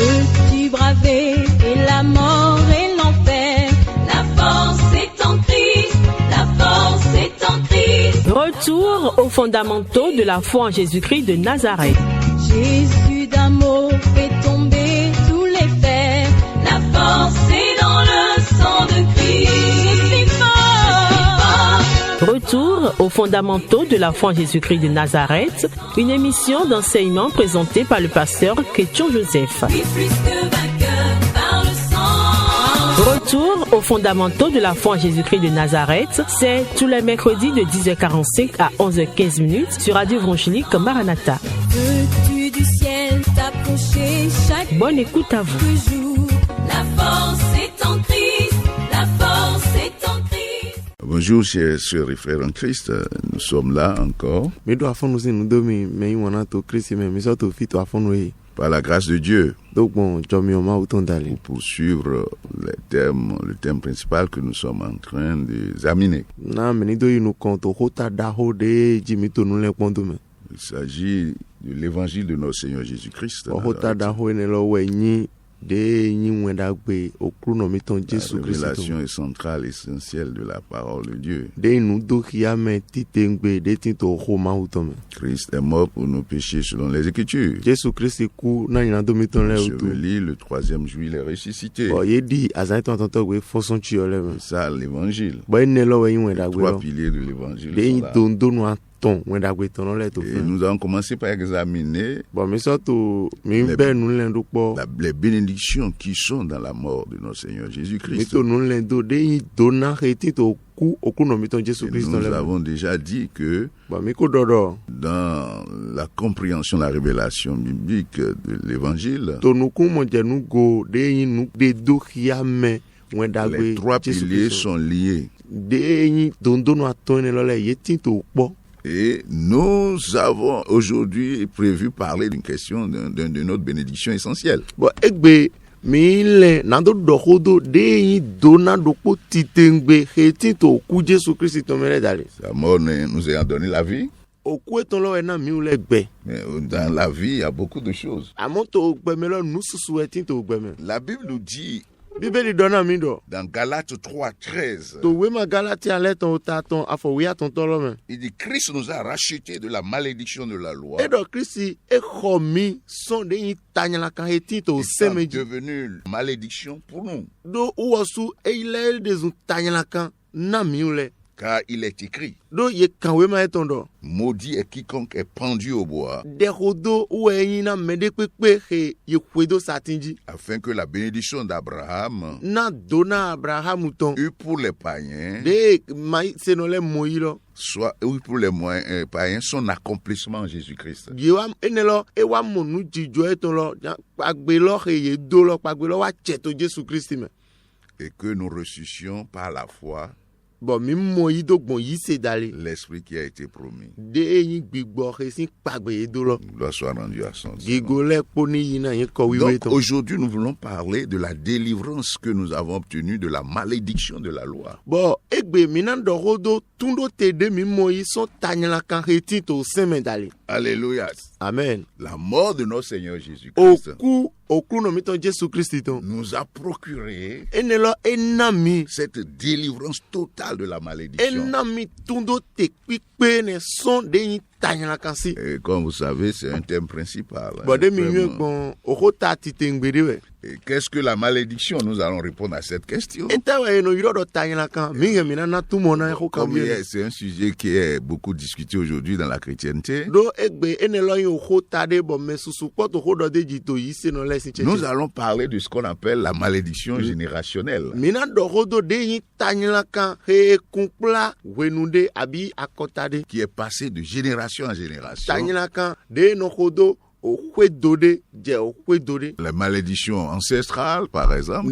Peux-tu braver et la mort et l'enfer? La force est en Christ, la force est en Christ. Retour aux fondamentaux de la foi en Jésus-Christ de Nazareth. Jésus d'un mot fait tomber tous les fers. La force est dans le sang de Christ. Je suis fort. Retour aux fondamentaux de la foi en Jésus-Christ de Nazareth, une émission d'enseignement présentée par le pasteur Kétion Joseph. Oui, plus que vainqueur par le sang. Retour aux fondamentaux de la foi en Jésus-Christ de Nazareth, c'est tous les mercredis de 10h45 à 11h15 sur Radio Évangélique Maranatha. Veux-tu du ciel t'approcher chaque Bonne écoute à vous. jour? La force est en Christ, la force est en Christ. Bonjour chers sœurs et frères en Christ, nous sommes là encore par la grâce de Dieu pour poursuivre le thème principal que nous sommes en train d'examiner. Il s'agit de l'évangile de notre Seigneur Jésus-Christ. La révélation est centrale, essentielle de la parole de Dieu. Christ est mort pour nos péchés selon les Écritures. Enseveli, le troisième jour, il est ressuscité. C'est ça l'évangile. Trois piliers de l'évangile sont là. Et nous avons commencé par examiner les bénédictions qui sont dans la mort de notre Seigneur Jésus-Christ. Et nous avons déjà dit que dans la compréhension, la révélation biblique de l'évangile, les trois piliers sont liés. Et nous avons aujourd'hui prévu parler d'une question d'une autre bénédiction essentielle. Sa mort nous ayant donné la vie. Mais dans la vie, il y a beaucoup de choses. La Bible nous dit dans Galates 3:13, il dit Christ nous a rachetés de la malédiction de la loi, étant devenu malédiction pour nous. Car il est écrit, maudit est quiconque est pendu au bois, afin que la bénédiction d'Abraham eût pour les païens, soit eût pour les païens son accomplissement en Jésus-Christ. Et que nous ressuscitions par la foi l'esprit qui a été promis. Gloire soit rendue à son nom. Donc aujourd'hui nous voulons parler de la délivrance que nous avons obtenue de la malédiction de la loi. Alléluia. Amen. La mort de notre Seigneur Jésus-Christ nous a procuré cette délivrance totale de la malédiction. Et comme vous savez, c'est un thème principal. Et qu'est-ce que la malédiction? Nous allons répondre à cette question. C'est un sujet qui est beaucoup discuté aujourd'hui dans la chrétienté. Nous allons parler de ce qu'on appelle la malédiction générationnelle, qui est passée de génération en génération. La malédiction ancestrale, par exemple,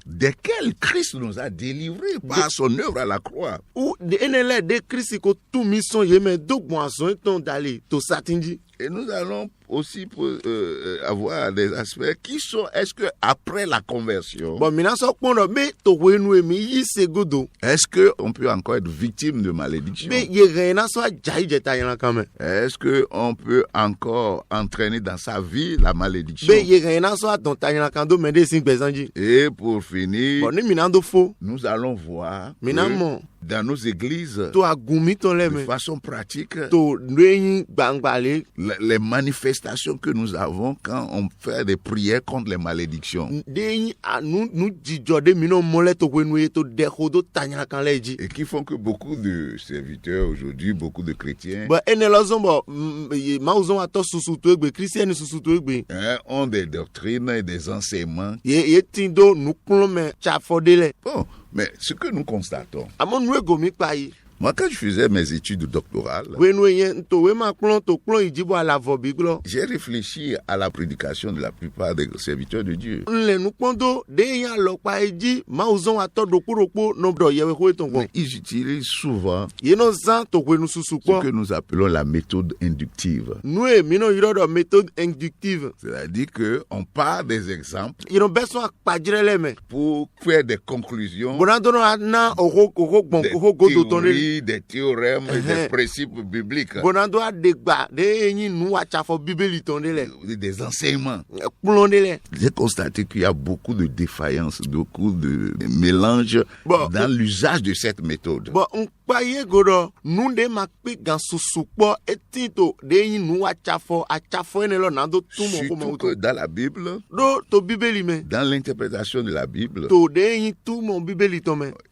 desquelles Christ nous a délivrés par son œuvre à la croix. Et nous allons aussi avoir des aspects qui sont, est-ce que après la conversion, est-ce que on peut encore être victime de malédiction? Est-ce que on peut encore entraîner dans sa vie la malédiction? Et pour finir, nous allons voir que dans nos églises, de façon pratique, les manifestations que nous avons quand on fait des prières contre les malédictions. Et qui font que beaucoup de serviteurs aujourd'hui, beaucoup de chrétiens, ont des doctrines et des enseignements. Bon, mais ce que nous constatons, moi, quand je faisais mes études doctorales, j'ai réfléchi à la prédication de la plupart des serviteurs de Dieu. Mais ils utilisent souvent ce que nous appelons la méthode inductive. C'est-à-dire qu'on part des exemples pour faire des conclusions, des théorèmes et des principes bibliques, des enseignements. J'ai constaté qu'il y a beaucoup de défaillances, beaucoup de mélanges dans l'usage de cette méthode. Surtout que dans la Bible, dans l'interprétation de la Bible,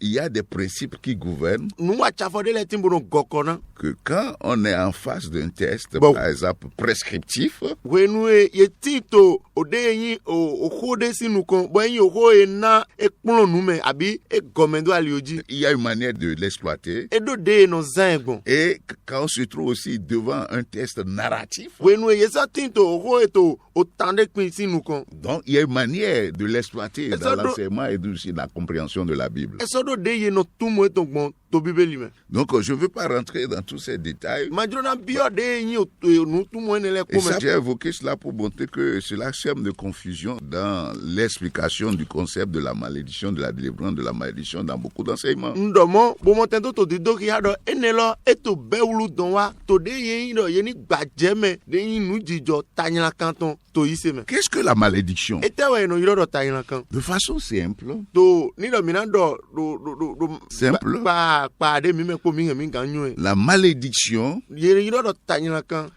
il y a des principes qui gouvernent, que quand on est en face d'un test, par exemple prescriptif, il y a une manière de l'exploiter. Et quand on se trouve aussi devant un test narratif, donc il y a une manière de l'exploiter dans l'enseignement et aussi dans la compréhension de la Bible. Donc je ne veux pas rentrer dans tous ces détails. Et ça, j'ai évoqué cela pour montrer que cela sème de confusion dans l'explication du concept de la malédiction, de la délivrance de la malédiction dans beaucoup d'enseignements. Qu'est-ce que la malédiction? De façon simple. La malédiction,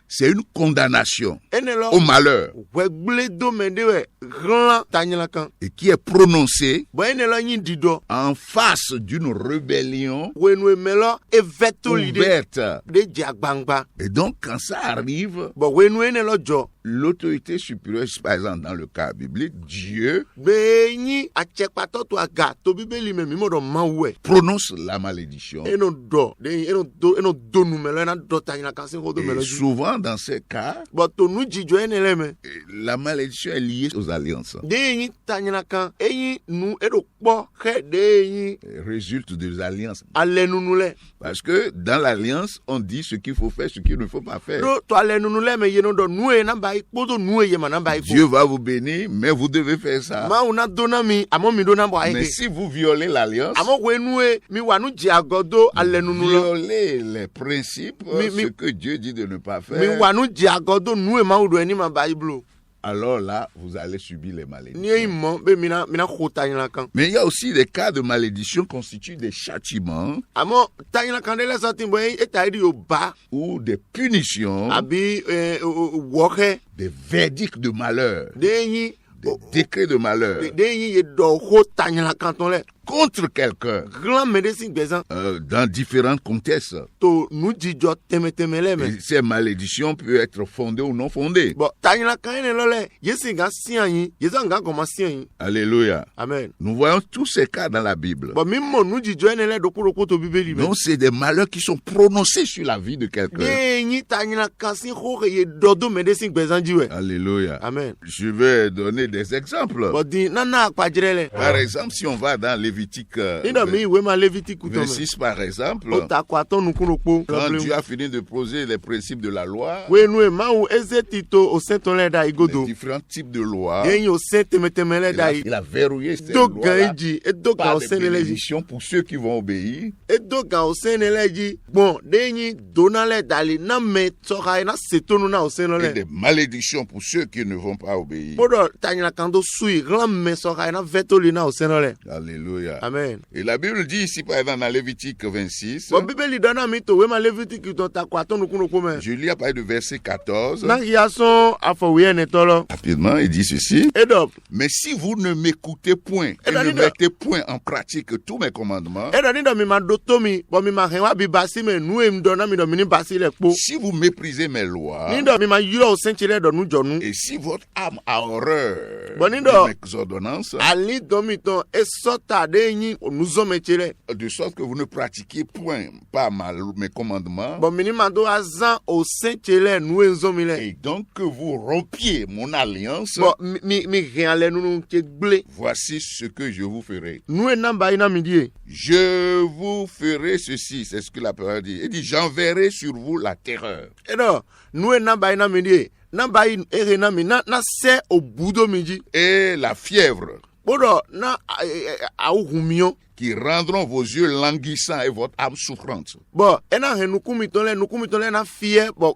c'est une condamnation au malheur et qui est prononcée en face d'une rébellion ouverte. Et donc, quand ça arrive, l'autorité supérieure, par exemple dans le cas biblique, Dieu prononce la malédiction. Et souvent dans ces cas, la malédiction est liée aux alliances. Résulte des alliances. Parce que dans l'alliance, on dit ce qu'il faut faire, ce qu'il ne faut pas faire. Dieu va vous bénir, mais vous devez faire ça. Mais si vous violez l'alliance, violer les principes, ce que Dieu dit de ne pas faire, alors là, vous allez subir les malédictions. Mais il y a aussi des cas de malédiction constituent des châtiments ou des punitions, des verdicts de malheur, des décrets de malheur contre quelqu'un dans différents contextes. Et ces malédictions peuvent être fondées ou non fondées. Alléluia. Amen. Nous voyons tous ces cas dans la Bible. Donc c'est des malheurs qui sont prononcés sur la vie de quelqu'un. Alléluia. Amen. Je vais donner des exemples. Par exemple, si on va dans Lévitique Nindo mi we ma Lévitique 26 par exemple, Ota kwa ton nukuno po. quand Dieu a fini de poser les principes de la loi, We nu ma u ezetito o sentole da les igodo. différents types de lois, Yenyi o sentemetemele da i. il a verrouillé ces Do lois-là ganji, e do ga par o des senele ji. bénédictions pour ceux qui vont obéir. E do ga o senele ji. Bon, denyi donale dali na me tsoka na setonu na o Et senole. des malédictions pour ceux qui ne vont pas obéir. Bodo tanyina kando sui ram me soka na vetoli na o senole. Alléluia. Amen. Et la Bible dit ici, par exemple, dans Lévitique 26, Bon bibeli dana mi to we ma Lévitique to ta kwa ton nukuno po me. je lis à partir du verset 14. Na ya son afo we ne tolo. Rapidement, il dit ceci. Edop. Mais si vous ne m'écoutez point et ne mettez point en pratique tous mes commandements, Edo nindo mi ma dotomi, bo mi ma henwa bi basi me nu em do na mi do mi ni basi le po. si vous méprisez mes lois, Nindo mi ma yuro o senchile do nu jonu. et si votre âme a horreur Bon, nindo. de mes ordonnances, Ali domi ton e sota de yin nu zo me chile. de sorte que vous ne pratiquiez point pas mes commandements, Bon mi ni ma do azan o senchile nu enzo mi le. et donc que vous rompiez mon alliance, Bon mi rien le nu ke gble. voici ce que je vous ferai. Nu e namba ina mi die. Je vous ferai ceci, c'est ce que la parole dit. Il dit, j'enverrai sur vous la terreur. Edo nu e namba ina mi die. Namba in ere na mi na se o budo mi ji. Et la fièvre, Bodo na a u humion. qui rendront vos yeux languissants et votre âme souffrante. Bon, ena he nukumi tole na fie, bon,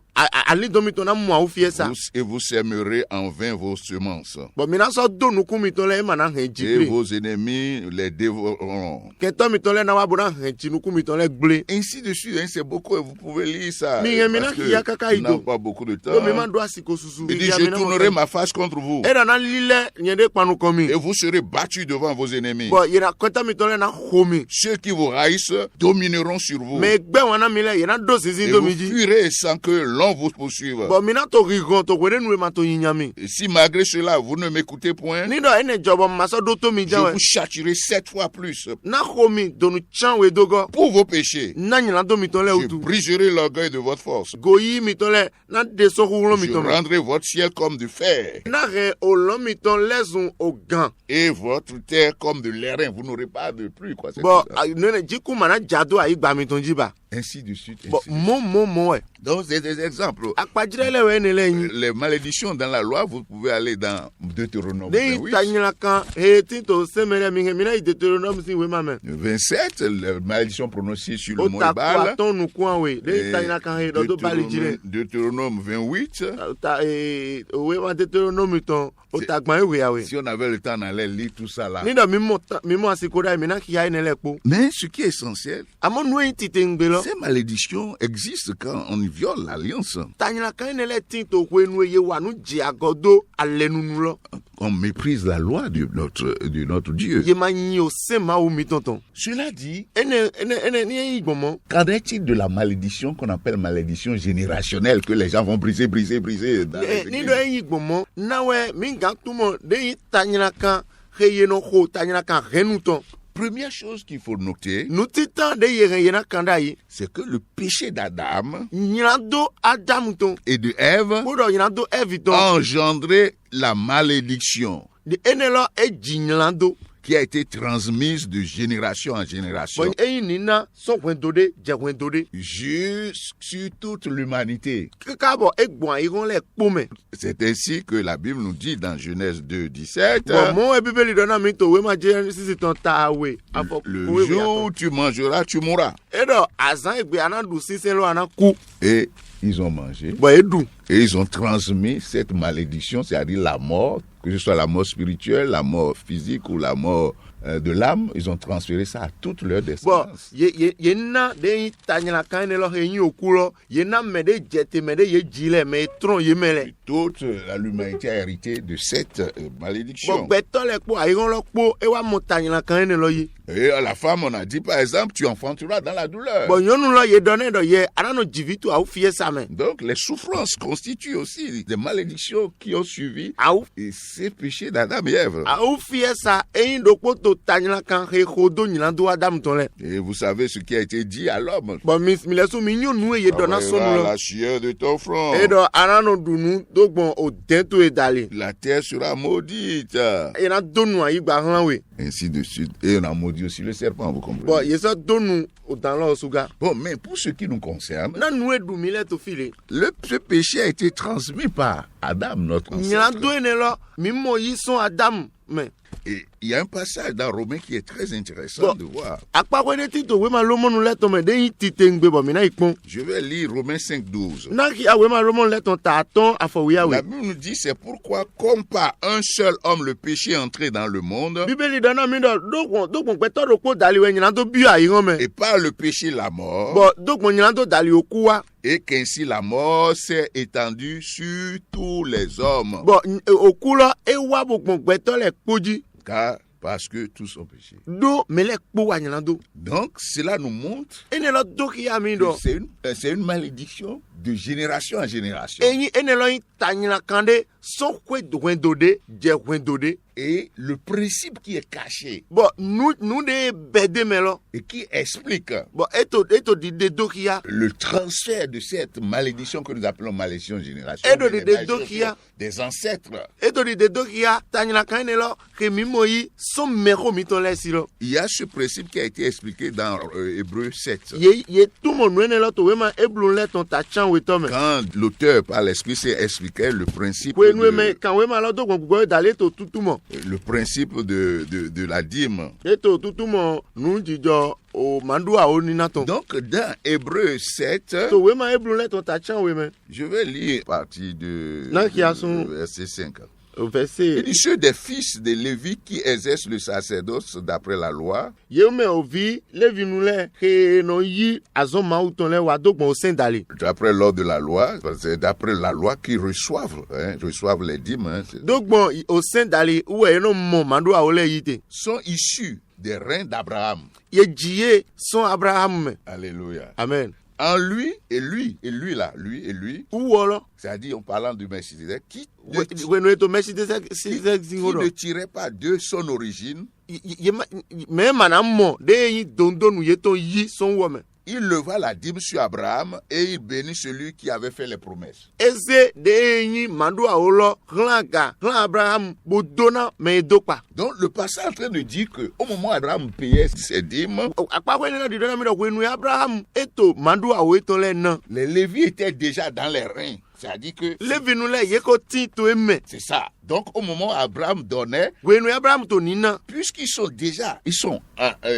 ali domi ton na mwa ou fie sa. Et vous sèmerez en vain vos semences. Bon, mina so do nukumi tole ema na he Et jibli. vos ennemis les dévoreront. Kento mi tole na wabu na he chi nukumi tole gble. Ainsi de suite, hein, c'est beaucoup et vous pouvez lire ça. Mi yemina Parce kia kaka que nous n'avons ido. pas beaucoup de temps. Do mi man do asiko susu. Il dit, je tournerai ma face contre vous. Era na lile nyede kwanu komi. Et vous serez battus devant vos ennemis. Bon, yena kwenta mi tole na homi. Ceux qui vous haïssent domineront sur vous. Me gbe wana mi le yena do sisi Et do vous mi ji. fuirez sans que l'on vous poursuive. Bon, mina to rigon to kwede nu ma to yinyami. Et si malgré cela, vous ne m'écoutez point, Ni do ene jobo maso do to mi je jawe. vous châtierai 7 fois plus Na homi do nu chan we dogo. pour vos péchés. Na nyina do mi tole Je utu. briserai l'orgueil de votre force. Goyi mi tole na de so hulo mi Je tole. rendrai votre ciel comme du fer Na re olon mi ton lezun o gan. et votre terre comme de l'airain. Vous n'aurez pas de pluie, quoi. C'est Bon, tout ça. nene jiku mana jado ayi gba mi ton jiba. Ainsi de suite. Bon, ainsi de suite. mo we. Donc, c'est des exemples. Akpajirele we ne leyin. Les malédictions dans la loi, vous pouvez aller dans Deutéronome De 28. tanyila kan he tin to semere mi he mi na Deutéronome si we mame. 27, les malédictions prononcées sur le O mont ta Ebal. kwa ton nu kwa we. De Et tanyila kan he do do bali jire. Deutéronome 28. Ta we wa Deutéronome ton o ta gban we ya we. Si on avait le temps, on allait lire tout ça là. Ni do mi mo asiko da mi na ki ya ne le po. Mais ce qui est essentiel, Amo nu yin tite ngbe lo. ces malédictions existent quand on viole l'alliance. Tanyila kan ne le tin to kwe nu ye wa nu ji agodo alenunu lo. On méprise la loi de notre Dieu. Ye ma yin o se ma o mi tonton. Cela dit, Ene ni yin igbomo. qu'en est-il de la malédiction qu'on appelle malédiction générationnelle que les gens vont briser dans les Ni églises? do yin igbomo na we mi gan tumo de yin tanyila kan heye no ho tanyila kan renu ton. Première chose qu'il faut noter, Nu titan de ye na kanda yi. c'est que le péché d'Adam Nyina do Adam ton. et de Ève Bodo nyina do Eve ton. a engendré la malédiction De ene lo e ji nyina do. qui a été transmise de génération en génération Bon e yin ni na so kwen do de je kwen do de. sur toute l'humanité. Kika bo e gbon yi ron le pome. C'est ainsi que la Bible nous dit dans Genèse 2, 17, Bon mon e bibeli do na mi to we ma je sisi ton ta we. Afo le we jour où tu mangeras, tu mourras. Edo azan egbe anadu sisi lo anaku. Et ils ont mangé. Bon edu. Et ils ont transmis cette malédiction, c'est-à-dire la mort, que ce soit la mort spirituelle, la mort physique ou la mort de l'âme, ils ont transféré ça à toute leur Bon, descendance. ye na de yin tanyila kan ne lo he yin okulo, ye na me de jete me de ye jile me tron ye mele. Toute l'humanité a hérité de cette malédiction. Bon beto le po ayiron lo po e wa mo tanyila kan ne lo yi. Et à la femme, on a dit par exemple, tu enfanteras dans la douleur. Bon yonu lo ye donne do ye anano jivitu au fie sa me. Donc les souffrances constituent aussi des malédictions qui ont suivi Au et ces péchés d'Adam et Ève. au fie sa e yin do po to tanyila kan he hodo nyina do Adam ton le. Et vous savez ce qui a été dit à l'homme. Bon mi leso mi nyonu ye dona sonu Enlèvera lo. la sueur de ton front. E do anano dunu do gbon o den to e dali La terre sera maudite. e na donu ayi gba han we Ainsi de suite. Et on a maudit aussi le serpent, vous comprenez? bo ye so donu o dan lo suga Bon, mais pour ce qui nous concerne, na nu e du mi le to file ce péché a été transmis par Adam, notre nyina ancêtre. do ene lo mi mo yi son Adam me Et il y a un passage dans Romains qui est très intéressant Bon. de voir. akpa ko ne ti to we ma lo mo nu le to me de yin ti te ngbe bo mi na ipon Je vais lire Romains 5:12. na ki awe ma lo mo le ton ta ton afowi awe La Bible nous dit, c'est pourquoi, comme par un seul homme, le péché est entré dans le monde, bíbélì dáná mi dọ dókun pẹ tọdọ kó dàlí wẹ nyìnà tó bí àyíran mẹ et par le péché la mort, bọ dókun nyìnà tó dàlí òkú wa et qu'ainsi la mort s'est étendue sur tous les hommes. bọ òkú lọ e wá bòkun pẹ tọlẹ kpójí Car, parce que tous ont péché. dó mẹlẹ kpó wa nyìnà tó Donc, cela nous montre ene lọ dókìá mi que dọ c'est une malédiction de génération en génération. eyín ene lọ yín ta nyìnà kan dé sọkwe dòwẹ́ndòdé jẹ̀wẹ́ndòdé Et le principe qui est caché bọ nu de bẹ dé mẹ lọ et qui explique bọ eto dìde dókìá le transfert de cette malédiction que nous appelons malédiction génération, Edo des de malédictions Dokia. des ancêtres. eto dìde dókìá ta nyìnà kan ene lọ kèmí mọ yí sọ mẹkọ mi tán lẹ sí lọ Il y a ce principe qui a été expliqué dans Hébreux 7. ye túmọ̀ nu ene lọ tó wé ma eblu lẹ tán ta tiẹn wé tọ́ mẹ. Quand l'auteur, par l'esprit, s'est expliqué le principe Kwe nou eme kan we ma lo do gbogbo dale to tutumo. de la dîme. Eto tutumo nu jijo o mandua o ni naton. Donc, dans Hébreux 7, To we ma eblu le ton ta chan we men. je vais lire partie Nan ki a son- verset 5. O Il verset dit, ceux des fils de Lévi qui exercent le sacerdoce d'après la loi, ye me o vi levi nu le ke no yi azon ma ou ton le wa do gbon o sen dale. d'après l'ordre de la loi, c'est d'après la loi qui reçoivent les dîmes, Do gbon o sen dale ou e no mo mandua o le yite. sont issus des reins d'Abraham. Ye jiye son Abraham me. Alléluia. Amen. En lui, et lui, Ou wolo. c'est-à-dire en parlant du Melchizedek, qui We no eto meshi de se ne zingoro. tirait pas de son origine, Ye me mana mo de yi dondo nu ye ton yi son wo me. il leva la dîme sur Abraham et il bénit celui qui avait fait les promesses. Eze de yin mandua o lo ran Abraham bo dona me dokpa. Donc le passage est en train de dire que au moment où Abraham payait ses dîmes, Akpa ko ni na di dona mi do ko nu Abraham eto mandua o eto le na. les Lévites étaient déjà dans les reins. C'est-à-dire que Levi nu le ye ko tin to eme. c'est ça. Donc au moment où Abraham donnait, We nu Abraham to ni na. puisqu'ils sont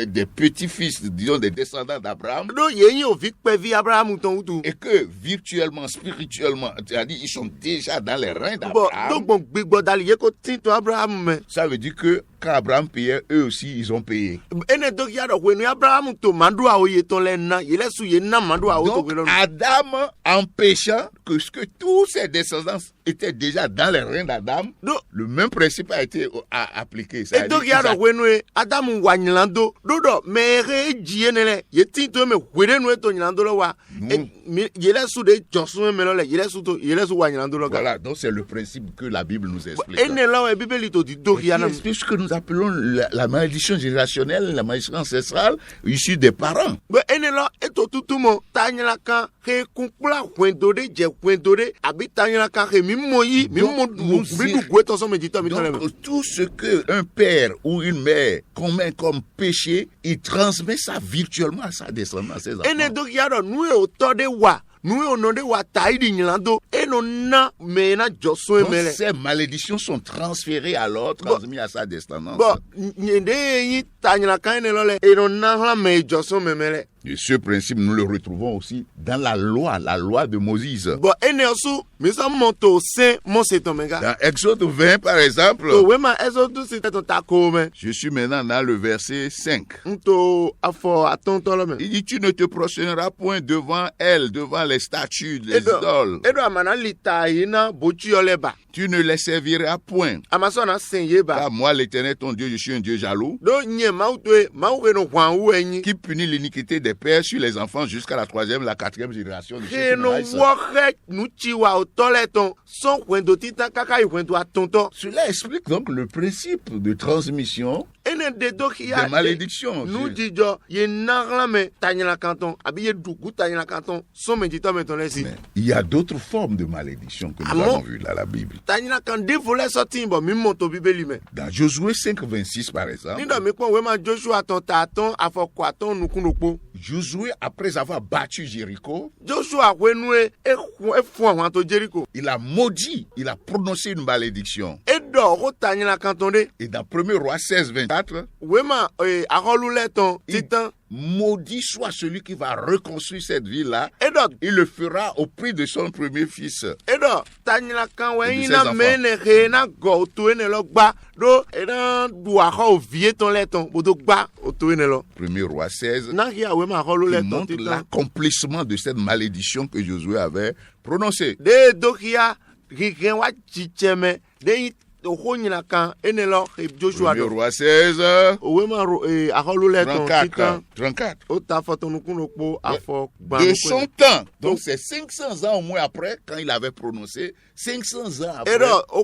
des petits-fils, disons des descendants d'Abraham, Do ye yin o vi pe vi Abraham ton utu. et que virtuellement, spirituellement, c'est-à-dire ils sont déjà dans les reins Bo do d'Abraham, gbon gbigbo dali ye ko tin to Abraham me. ça veut dire que quand Abraham payait, eux aussi ils ont payé. Ene do ya do we nu Abraham to mandua o ye ton le na. Ye le su ye na mandua o to Donc we lo. Adam, en péchant, que tous ses descendants étaient déjà dans les reins d'Adam, Do le même principe a été appliqué. e do ya do we nu Adam wa nyilando. Do do me re jiye ne le. Ye tin to me we nu to nyilando lo wa. Ye le su de josun me lo le. Ye le su wa nyilando lo ga. Voilà, donc c'est le principe que la Bible nous explique. Ene lo e bibeli to di do ya na. C'est ce que nous appelons la malédiction générationnelle, la malédiction ancestrale issue des parents. Be ene lo eto tutumo tanyala kan ke kunkula kwendode je kwendode abi tanyala kan ke mi moyi mi mo bi du gwe to so me jito mi tole me. Donc, tout ce qu'un père ou une mère commet comme péché, il transmet ça virtuellement à sa descendance, à ses enfants. Ene do ya do nu e o to de wa nu e o no de wa tai di nyilando eno na me na joso Donc, emele. ces malédictions sont transférées alors, transmises à sa descendance. Bo nyende yi tanyala kan ene lo le eno na hla me joso memele. Et ce principe, nous le retrouvons aussi dans la loi de Moïse. Bo ene osu mi so mo to se mo se to mega. Dans Exode 20, par exemple, To we ma eso tu se to ta ko me. je suis maintenant dans le verset 5. Nto afo aton to lo me. Il dit, tu ne te prosterneras point devant elle, devant les statues, les idoles. Edo amana lita ina bochi oleba. Tu ne les serviras point. amasɔna sen ye ba Car moi, l'Éternel, ton Dieu, je suis un Dieu jaloux, do nye mawu to ye mawu ke no hwan wu enyi qui punit l'iniquité des pères sur les enfants jusqu'à la 3e, la 4e génération de ceux ke qui me no haïssent. wɔxe nutsi wa o tɔ lɛ tɔn sɔn hwendo titan kaka yi hwendo atɔntɔ Cela explique donc le principe de transmission ene de do ya des malédictions. nu dzidzɔ ye naɣla me tanyina kantɔn abi ye dugu tanyina kantɔn sɔn me titɔ me tɔn lɛ si Mais il y a d'autres formes de malédiction que nous Ah bon? avons vues dans la Bible. tanyina kan defo lɛ sɔti bɔ mi mɔ to bibeli me Dans Josué 5:26 par exemple, nidɔ mi kpɔn wema Joshua tɔn ta tɔn afɔkɔ atɔn nukunokpo Josué, après avoir battu Jéricho, Joshua wenue efun ahwan to Jericho il a maudit, il a prononcé une malédiction. edɔ ko tanyina kantɔn de Et dans 1 Roi 16:24, wema akɔlu lɛ tɔn titan maudit soit celui qui va reconstruire cette ville-là. edɔ Il le fera au prix de son premier fils. edɔ tanyina kan wɛ Et de yin ses na enfants. mɛ ne he na gɔ o to ene lɔ gba do ena du axɔ o vie tɔn lɛ tɔn o do gba o to ene lɔ 1 Roi 16, na hi awema akɔlu lɛ qui tɔn montre titan l'accomplissement de cette malédiction que Josué avait prononcée. de do hia hihen wa tsitsɛ mɛ de yin o ko nyina kan ene lɔ he Joshua 1 dɔ Roi 16, o wema akɔlu lɛ tɔn 34. titan 34. o ta afɔ tɔnukun afɔ De son gbanukun temps. Donc c'est 500 ans au moins après, quand il avait prononcé, 500 ans après. edɔ o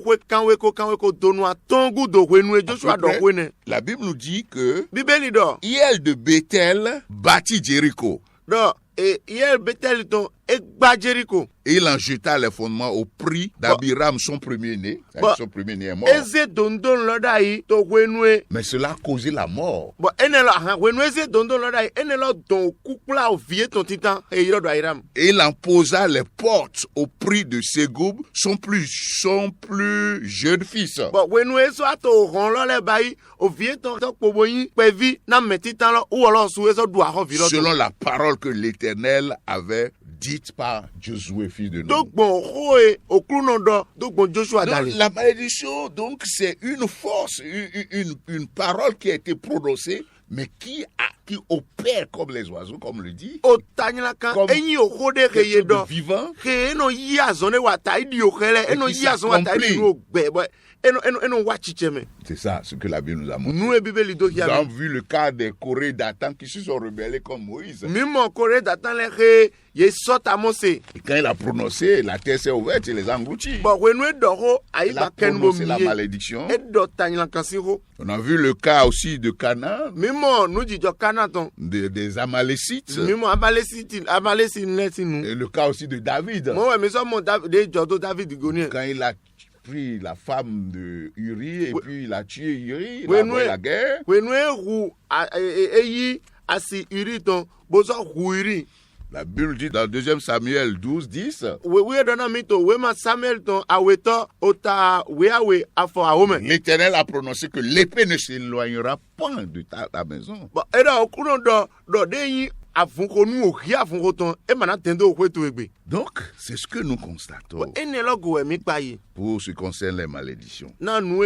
ko kanweko donu atɔngu do hwenu à Joshua peu dɔ près, hwene la Bible nous dit que bibeli dɔ Hiel de Bethel bâtit Jéricho. dɔ iye beteli tɔn egba Jericho Et il en jeta les fondements au prix d'Abiram, son premier-né. Bon. Son premier-né est mort. eze dondon lɔ da yi to hwenue Mais cela a causé la mort. bɔn ene lɔ ahan hwenu eze dondon lɔ da yi ene lɔ dɔn o kukula o vie tɔn titan eyi lɔ do ayiram Et il en posa les portes au prix de Ségoub, son plus jeune fils. bɔn hwenu ezo ato o hɔn lɔ lɛ ba yi o vie tɔn tɔ kpobo yin kpɛvi na mɛ titan lɔ uwɔ lɔ su ezo du axɔ vi lɔ Selon tɔn la parole que l'Éternel avait dite par Josué, fils de do Nun. gbɔn hoe okulunɔ dɔ do gbɔn Joshua Donc, dali la malédiction, donc, c'est une force, une parole qui a été prononcée, mais qui opère comme les oiseaux, comme le dit. o tanyina kan Comme eyin o ko de he Quelque ye chose de dɔ vivant. he eno yi azɔn ne wa ta idi o xɛlɛ eno qui yi azɔn wa ta idi s'accomplit. nu o gbɛ bɔ eno wa tsitsɛ mɛ C'est ça ce que la Bible nous a montré. nu ye bibeli do Nous hia avons mi vu le cas des Corées d'Atan qui se sont rebellés comme Moïse. mimɔ kore datan lɛ he ye sɔta mose Et quand il a prononcé, la terre s'est ouverte et les a engloutis. bɔn wenu edɔ ho ayi Il a ba kɛnu bo prononcé la mi ye malédiction. edɔ tanyina kan si ho On a vu le cas aussi de Canaan, mimɔ nudzidɔ kana tɔn des Amalécites, mimɔ amalesi lɛ si nu et le cas aussi de David. mɔ wɛ mi sɔ mɔ de jɔ to David goni Quand il a pris la femme de Uri et puis il a tué Uri, il Oui, a nous- envoyé la guerre. wenu ehu eyi asi iri tɔn bozɔ hu iri. La Bible dit dans 2 Samuel 12, 10, we dɔnna mi to we ma Samuel tɔn awetɔ o ta weawe afɔ awo mɛ. l'Éternel a prononcé que l'épée ne s'éloignera point de ta maison. bɔn edɔ okunu dɔ de yin afunko nu ohi afunko tɔn e mana tɛn do o to egbe. Donc, c'est ce que nous constatons ene lɔ go ɛmi kpa yi pour ce qui concerne les malédictions. na nu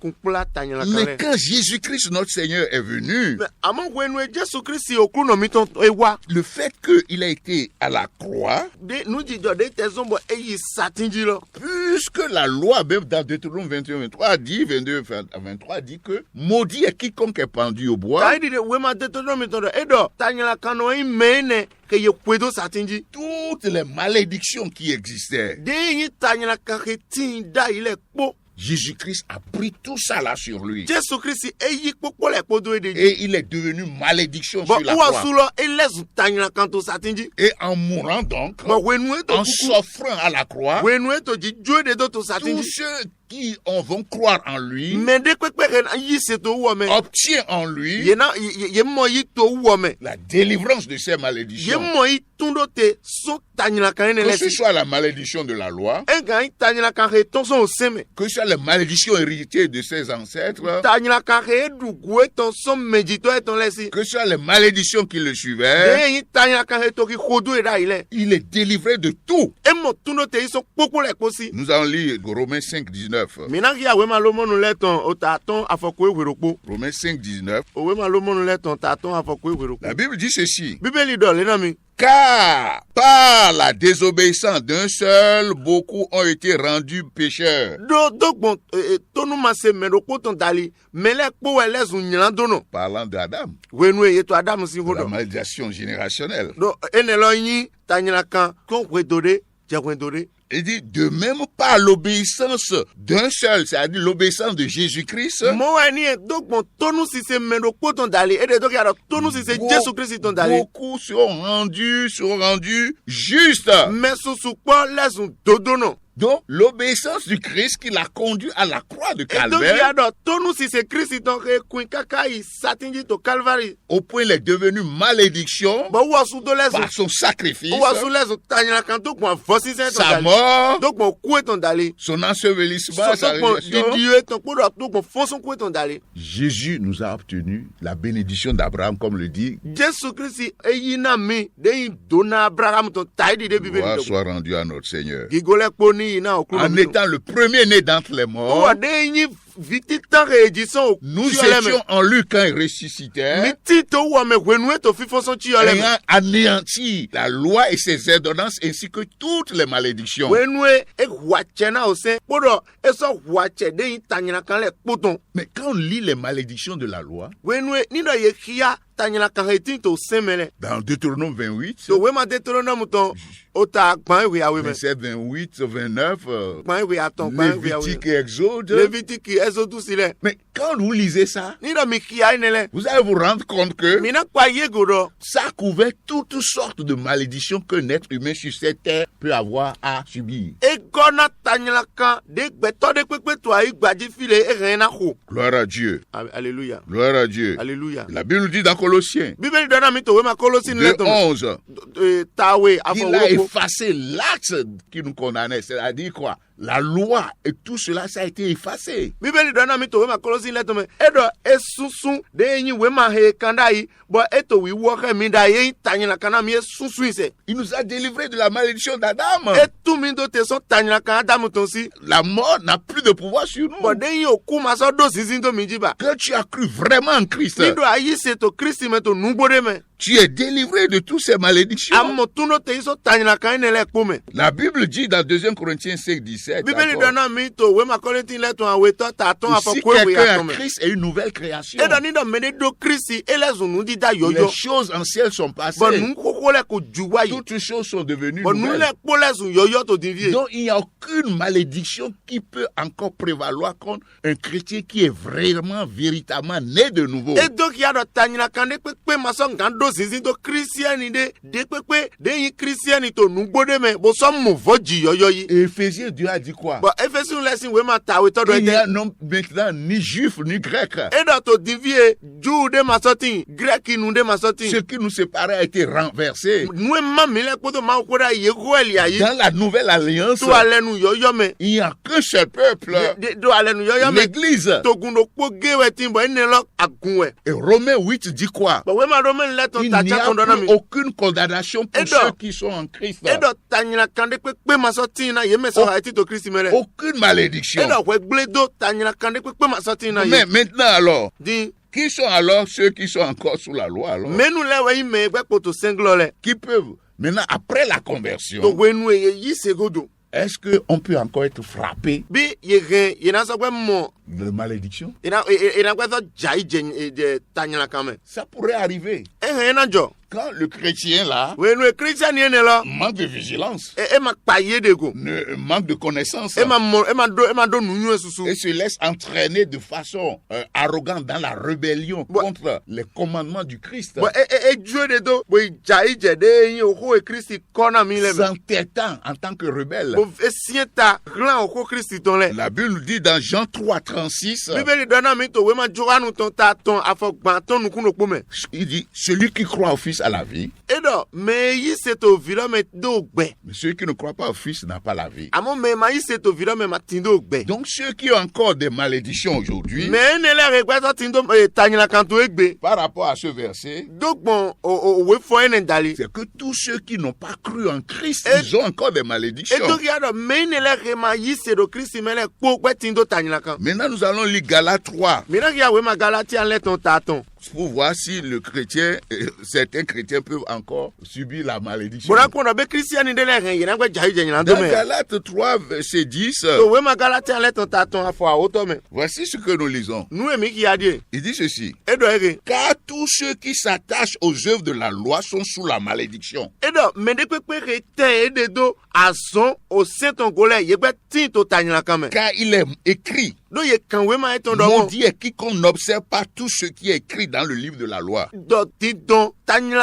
kun kpla tanyala kan Mais lɛ. quand Jésus-Christ, notre Seigneur, est venu, mɛ àmọ́ wo enu Jésù Kristi okunu mi tɔn ewa le fait qu'il a été à la croix, de nudzidɔ de tɛsɔn bɔ eyi satinji lɔ. puisque la loi, même dans Deutéronome 21-23, dit, 22-23, dit que maudit est quiconque est pendu au bois. kayi di de we ma de tɔn mi tɔn dɔ edɔ tanyala kan nɔ eyi mɛ ne ke ye kpedo satinji. Toutes les malédictions qui existaient, de yin tanyala kan ke tin da yi lɛ kpɔ. Jésus-Christ a pris tout ça là sur lui. Jésù Kristi eyi kpokpo lɛ kpodo yi de dzi. Et il est devenu malédiction sur bɔn la uwa croix. su lɔ elɛsu tanyala kan to satinji. Et en mourant donc, bɔn wenu eto en kuku s'offrant à la croix, wenu eto dzi dzo de do to tous satinji. ceux qui vont croire en lui, mɛ de kpekpe ke na yi se to wɔ mɛ. obtient en lui yena ye mɔ yi to wɔ mɛ. la délivrance de ces ye malédictions. mɔ yi tun do te so tanyala kan ne Que lɛ ce si. soit la malédiction de la loi, e kan yi tanyala kan ke tɔnsɔn o se mɛ. que ce soit les malédictions héritées de ses ancêtres, tanyala kan ke edugu etɔnsɔn mɛjitɔ etɔn lɛ si. que ce soit les malédictions qui le suivaient, de yi tanyala kan ke to ki kodo yi da yi lɛ. il est délivré de tout. e mɔ tun do te yi so kpokpo lɛ kposi. Nous allons lire Romains 5, 19. mina ki awe ma lo mɔnu lɛ tɔn o ta tɔn afɔko ewerokpo. Romains 5, 19. owe ma lo mɔnu lɛ tɔn ta tɔn afɔko ewerokpo. La Bible dit ceci. bíbélì dɔ lena mi. Car par la désobéissance d'un seul, beaucoup ont été rendus pécheurs. Donc, tonu mase mero koton dali, mele po elez unyilandono. Parlant d'Adam, Wenwe yeto Adam si la hodo. malédiction générationnelle. Do enelo yin tanyalakan kon wedore, jawendore. Il dit de même par l'obéissance d'un seul, c'est-à-dire l'obéissance de Jésus-Christ. Mo eni donc bon tonu si se mero koton dali, et de donc ya tonu si se Jésus Christ ton dali. Beaucoup seront rendus justes. Mais sous quoi les un dodono. Donc, l'obéissance du Christ qui l'a conduit à la croix de Et donc Calvaire, ya do tonu si se Christ ton ke kuin kakai satinji to Calvary. au point il est devenu malédiction Ba wa su do les par son sacrifice, wa su les tanyalakan donc bon vosi se ton sa dali. mort, Donc mon coup ton dali. son ensevelissement, sa résurrection. Jésus nous a obtenu la bénédiction d'Abraham, comme le dit. Gloire soit rendue à notre Seigneur. En étant le premier-né d'entre les morts, nous étions en lui quand il ressuscitait, ayant anéanti la loi et ses ordonnances ainsi que toutes les malédictions. Mais quand on lit les malédictions de la loi, dans Deutéronome 28, verset 28, 29, Lévitique et Exode. Mais quand vous lisez ça, vous allez vous rendre compte que ça couvert toutes sortes de malédictions qu'un être humain sur cette terre peut avoir à subir. Gloire à Dieu. Alléluia. Gloire à Dieu. Alléluia. La Bible dit dans Colossiens 2:11 qu'il a effacé l'acte qui nous condamnait, c'est-à-dire quoi? La loi et tout cela, ça a été effacé. Il nous a délivrés de la malédiction d'Adam. La mort n'a plus de pouvoir sur nous. Quand tu as cru vraiment en Christ, tu es délivré de toutes ces malédictions. La Bible dit dans 2 Corinthiens 5:17 si quelqu'un a Christ est une nouvelle création. Les choses anciennes sont passées. Toutes choses sont devenues nouvelles. Donc il n'y a aucune malédiction qui peut encore prévaloir contre un chrétien qui est vraiment, véritablement né de nouveau. Éphésiens 2 a dit quoi? Il n'y a non maintenant ni juif ni grec. Ce qui nous séparait a été renversé. Dans la nouvelle alliance, il n'y a qu'un seul peuple, l'Église. Et Romains 8 dit quoi? Il n'y a plus aucune condamnation pour ceux qui sont en Christ. Aucune malédiction. Mais maintenant alors, qui sont alors ceux qui sont encore sous la loi alors? Qui peuvent, maintenant après la conversion, est-ce qu'on peut encore être frappé de malédiction? Ça pourrait arriver. Quand le chrétien là manque de vigilance, manque de connaissance, et se laisse entraîner de façon arrogante dans la rébellion contre les commandements du Christ, s'entêtant en tant que rebelle. La Bible dit dans Jean 3:36, il dit celui qui croit au Fils a la vie, mais ceux qui ne croient pas au Fils n'ont pas la vie. Donc ceux qui ont encore des malédictions aujourd'hui par rapport à ce verset, c'est que tous ceux qui n'ont pas cru en Christ, ils ont encore des malédictions. Maintenant nous allons lire Galates 3. pour voir si le chrétien, certains chrétiens peuvent encore subir la malédiction. Dans Galates 3, verset 10, voici ce que nous lisons. Il dit ceci: car tous ceux qui s'attachent aux œuvres de la loi sont sous la malédiction. Car il est écrit: maudit est quiconque n'observe pas tout ce qui est écrit dans le livre de la loi. Et ne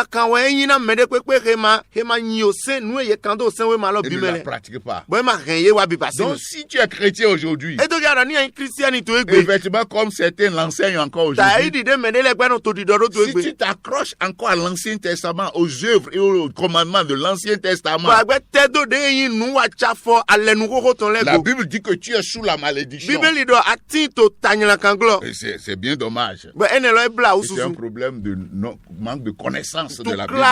la pratique pas. Donc si tu es chrétien aujourd'hui, effectivement comme certains l'enseignent encore aujourd'hui, si tu t'accroches encore à l'Ancien Testament, aux œuvres et aux commandements de l'Ancien Testament, la Bible dit que tu es sous la malédiction. C'est bien dommage. C'est un problème de manque de connaissance de la Bible.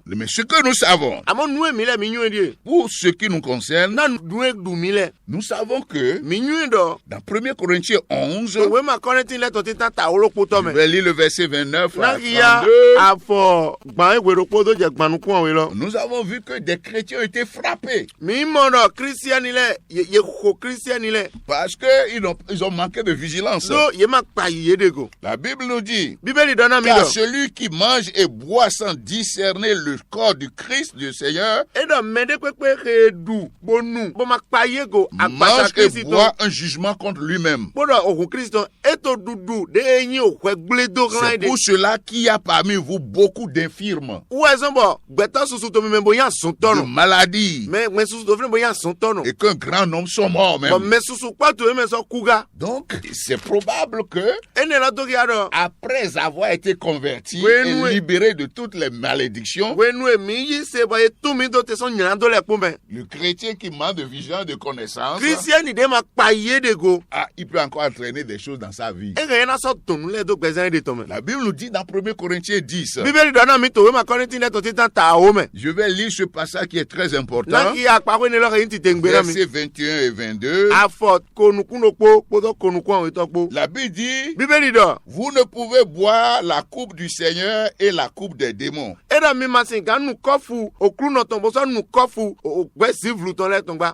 Mais ce que nous savons, pour ce qui nous concerne, nous savons que dans 1 Corinthiens 11, je vais lire le verset 29 à 32. Nous avons vu que des chrétiens ont été frappés parce qu'ils ont manqué de vigilance. La Bible nous dit: car celui qui mange et boit sans discerner le corps du Christ, du Seigneur, mange et boit un jugement contre lui-même. C'est pour cela qu'il y a parmi vous beaucoup d'infirmes, de maladies, et qu'un grand nombre sont morts même. Donc, c'est probable que, après avoir été converti et libéré de toutes les malédictions, le chrétien qui manque de vigilance, de connaissance, il peut encore entraîner des choses dans sa vie. La Bible nous dit dans 1 Corinthiens 10, je vais lire ce passage qui est très important, versets 21 et 22. La Bible dit: vous ne pouvez boire la coupe du Seigneur et la coupe des démons.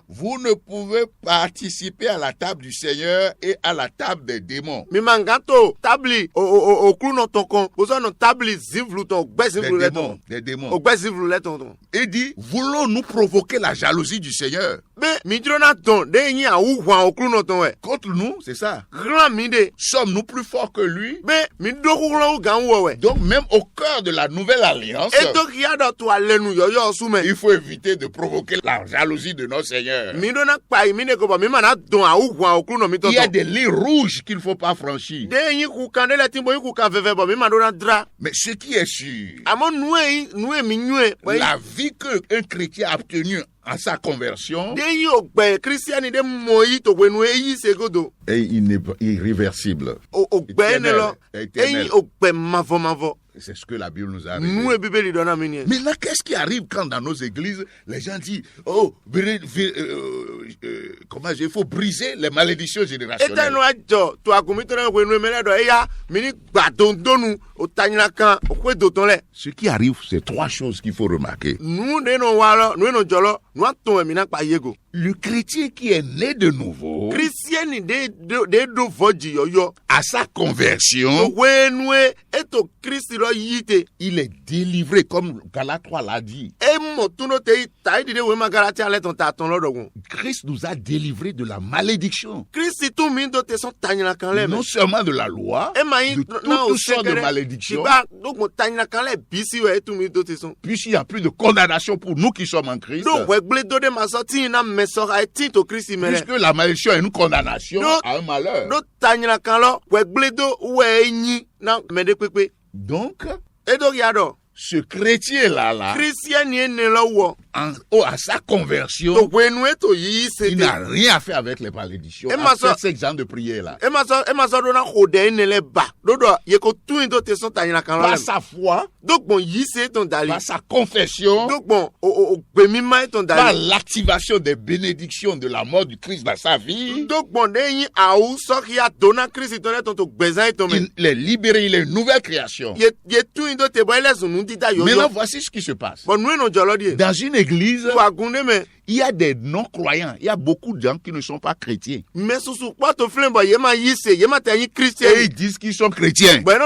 Vous ne pouvez participer à la table du Seigneur et à la table des démons. Des démons. Il dit: voulons-nous provoquer la jalousie du Seigneur? Contre nous, c'est ça. Sommes-nous plus forts que lui? Donc même au cœur de la nouvelle alliance, il faut éviter de provoquer la jalousie de notre Seigneur. Il y a des lignes rouges qu'il ne faut pas franchir. Mais ce qui est sûr, la vie qu'un chrétien a obtenue à sa conversion est irréversible. Éternel. C'est ce que la Bible nous a révélé. Maintenant, qu'est-ce qui arrive quand dans nos églises, les gens disent: oh, comment il faut briser les malédictions générationnelles. Ce qui arrive, c'est trois choses qu'il faut remarquer. Le chrétien qui est né de nouveau, à sa conversion, il est délivré, comme Galates 3 l'a dit. Christ nous a délivrés de la malédiction. Non seulement de la loi, de toutes sortes de malédictions. Puisqu'il n'y a plus de condamnation pour nous qui sommes en Christ. Puisque la malédiction est une condamnation à un malheur. Donc, ce chrétien-là, à sa conversion, il n'a rien à faire avec les malédictions. C'est ce genre de prière-là. Par sa foi, par sa confession, par l'activation des bénédictions de la mort du Christ dans sa vie, il est libéré, il est une nouvelle création. Maintenant, voici ce qui se passe. Dans une église, il y a des non-croyants. Il y a beaucoup de gens qui ne sont pas chrétiens. Et ils disent qu'ils sont chrétiens. Mais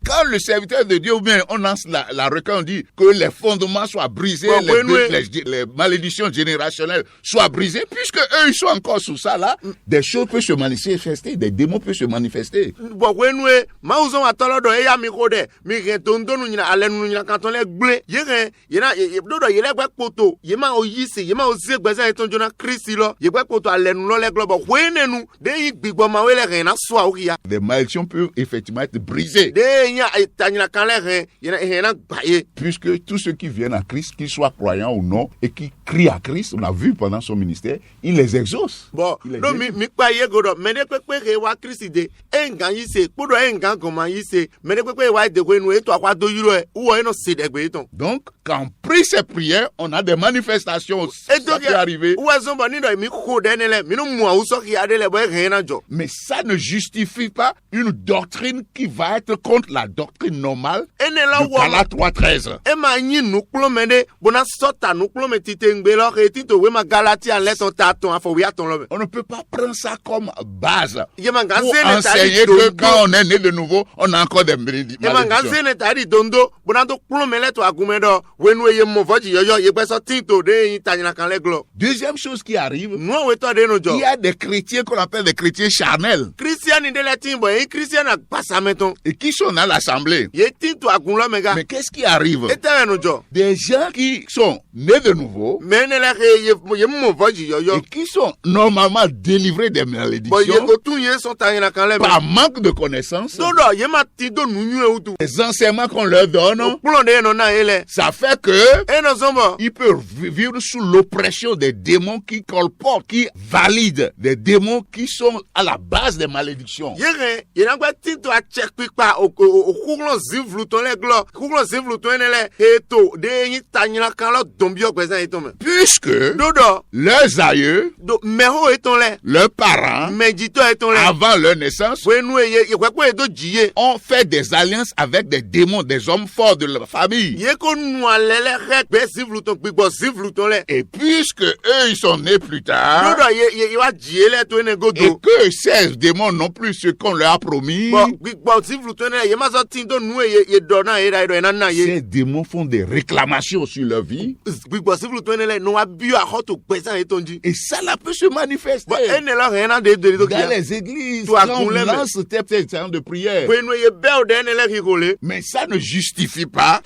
quand le serviteur de Dieu, ou bien on lance la requête, on dit que les fondements soient brisés, les malédictions générationnelles soient brisées, puisque eux, ils sont encore sous ça là, des choses peuvent se manifester, des démons peuvent se manifester. Des malédictions peuvent effectivement être brisées. Puisque tous ceux qui viennent à Christ, qu'ils soient croyants ou non, et qui crient à Christ, on a vu pendant son ministère, il les exauce. Donc, quand on prie ces prières, on a des manifestations. Ça peut arriver. Mais ça ne justifie pas une doctrine qui va être contre la doctrine normale de Galates 3:13. On ne peut pas prendre ça comme base pour enseigner que quand on est né de nouveau, on a encore des malédictions. Deuxième chose qui arrive, il y a des chrétiens qu'on appelle des chrétiens charnels et qui sont dans l'assemblée. Mais qu'est-ce qui arrive? Des gens qui sont nés de nouveau et qui sont normalement délivrés des malédictions par manque de connaissances, les enseignements qu'on leur donne, ça fait que ils peuvent vivre sous l'oppression des démons qui colportent, qui valident, des démons qui sont à la base des malédictions. Puisque leurs aïeux, leurs parents, avant leur naissance, ont fait des alliances avec des démons, des hommes forts de leur famille. Et puisque eux, ils sont nés plus tard, et que ces démons n'ont plus ce qu'on leur a promis, ces démons font des réclamations sur leur vie. Et ça là peut se manifester dans les églises quand on lance ces séances de prière. Mais ça ne justifie pas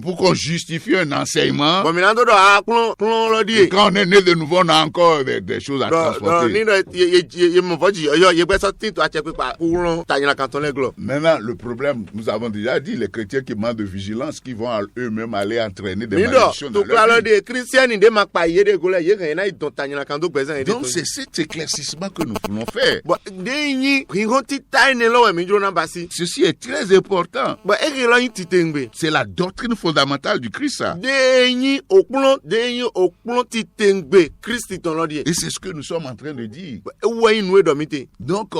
pour qu'on justifie un enseignement. Et quand on est né de nouveau, on a encore des choses à transporter. Maintenant, le problème, nous avons déjà dit, les chrétiens qui manquent de vigilance, qui vont eux-mêmes aller entraîner des malédictions dans leur vie. Donc c'est cet éclaircissement que nous voulons faire. Ceci est très important. C'est la doctrine fondamentale du Christ. Et c'est ce que nous sommes en train de dire. Donc,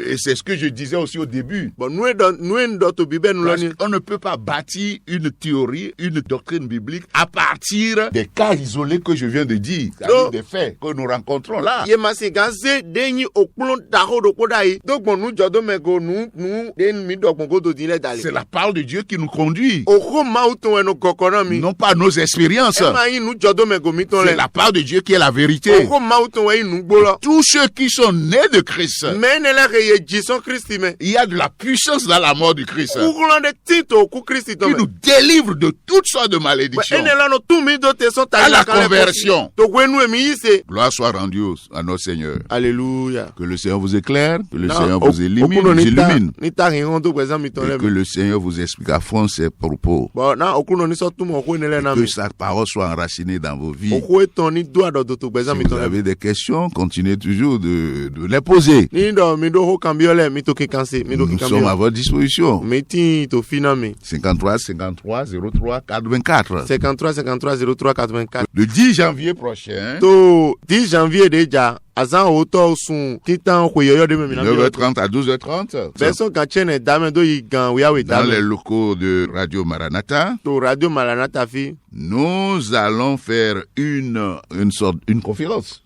et c'est ce que je disais aussi au début. Parce qu'on ne peut pas bâtir une théorie, une doctrine biblique à partir des cas isolés que je viens de dire, c'est-à-dire des faits que nous rencontrons là. C'est la parole de Dieu qui nous conduit, non pas nos expériences. C'est la parole de Dieu qui est la vérité. Tous ceux qui sont nés de Christ, il y a de la puissance dans la mort du Christ qui nous délivre de toutes sortes de malédictions à la conversion. Gloire soit rendue à notre Seigneur. Alléluia. Que le Seigneur vous éclaire, que le Seigneur vous illumine, et que le Seigneur vous explique à fond ses propos. peau. Que sa parole soit enracinée dans vos vies. Si vous avez des questions, continuez toujours de les poser. Nous sommes à votre disposition. 53 53 03 84. 53 53 03 84. Le 10 janvier prochain. 10 janvier déjà. 9h30 à 12h30. Dans les locaux de Radio Maranatha. Nous allons faire une conférence.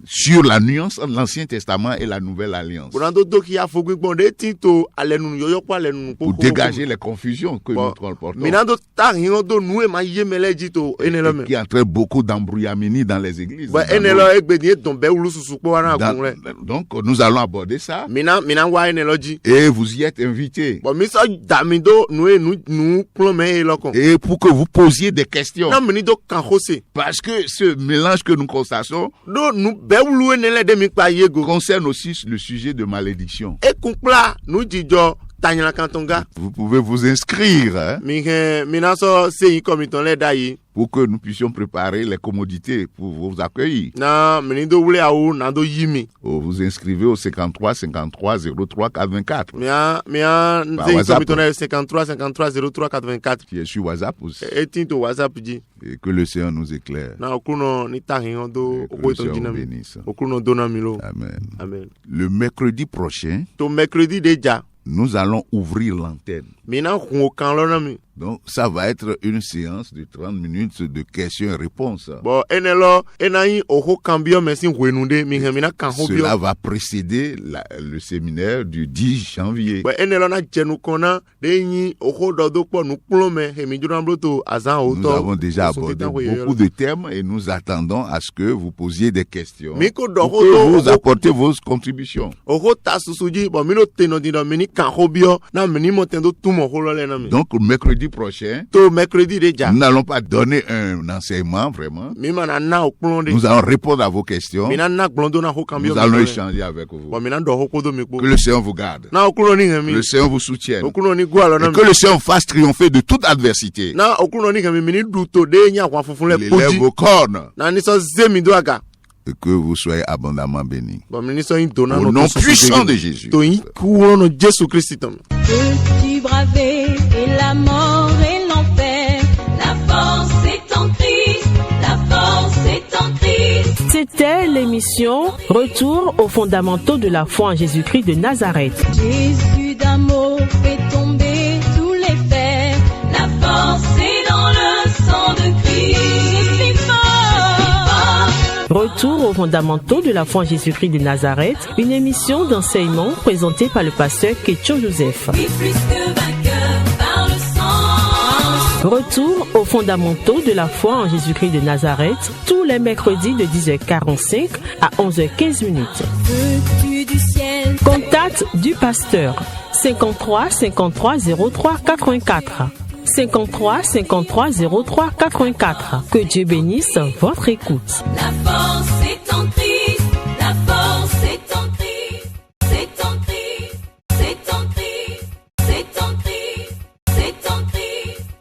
Sur la nuance entre l'Ancien Testament et la Nouvelle Alliance. Pour dégager les confusions que nous colportons. Qui entraînent beaucoup d'embrouillamini dans les églises. Donc, nous allons aborder ça. Et vous y êtes invités. Et pour que vous posiez des questions. Parce que ce mélange que nous constatons concerne aussi le sujet de malédiction. Vous pouvez vous inscrire pour que nous puissions préparer les commodités pour vous accueillir. Vous inscrivez au 53 53 03 84. Par 53 53 03 84. Qui est sur WhatsApp aussi. Et que le Seigneur nous éclaire. Et que le Seigneur nous bénisse. Amen. Amen. Le mercredi prochain, nous allons ouvrir l'antenne. Donc, ça va être une séance de 30 minutes de questions et réponses. Cela va précéder le séminaire du 10 janvier. Nous avons déjà abordé beaucoup de thèmes et nous attendons à ce que vous posiez des questions pour que vous apportez vos contributions. Donc, mercredi prochain, nous n'allons pas donner un enseignement vraiment. Nous allons répondre à vos questions. Nous allons échanger avec vous. Que le Seigneur vous garde. Que le Seigneur vous soutienne. Et que le Seigneur fasse triompher de toute adversité. Il élève vos cornes. Et que vous soyez abondamment bénis. Au nom puissant de Jésus. Peux-tu braver et la mort et l'enfer? La force est en Christ, la force est en Christ. C'était l'émission Retour aux fondamentaux de la foi en Jésus-Christ de Nazareth. Jésus d'un mot fait tomber tous les fers. La force est dans le sang de Christ. Je suis fort. Retour aux fondamentaux de la foi en Jésus-Christ de Nazareth, une émission d'enseignement présentée par le pasteur Ketcho Joseph. Retour aux fondamentaux de la foi en Jésus-Christ de Nazareth, tous les mercredis de 10h45 à 11h15. Contact du pasteur 53 53 03 84. 53 53 03 84. Que Dieu bénisse votre écoute. La force est en Christ.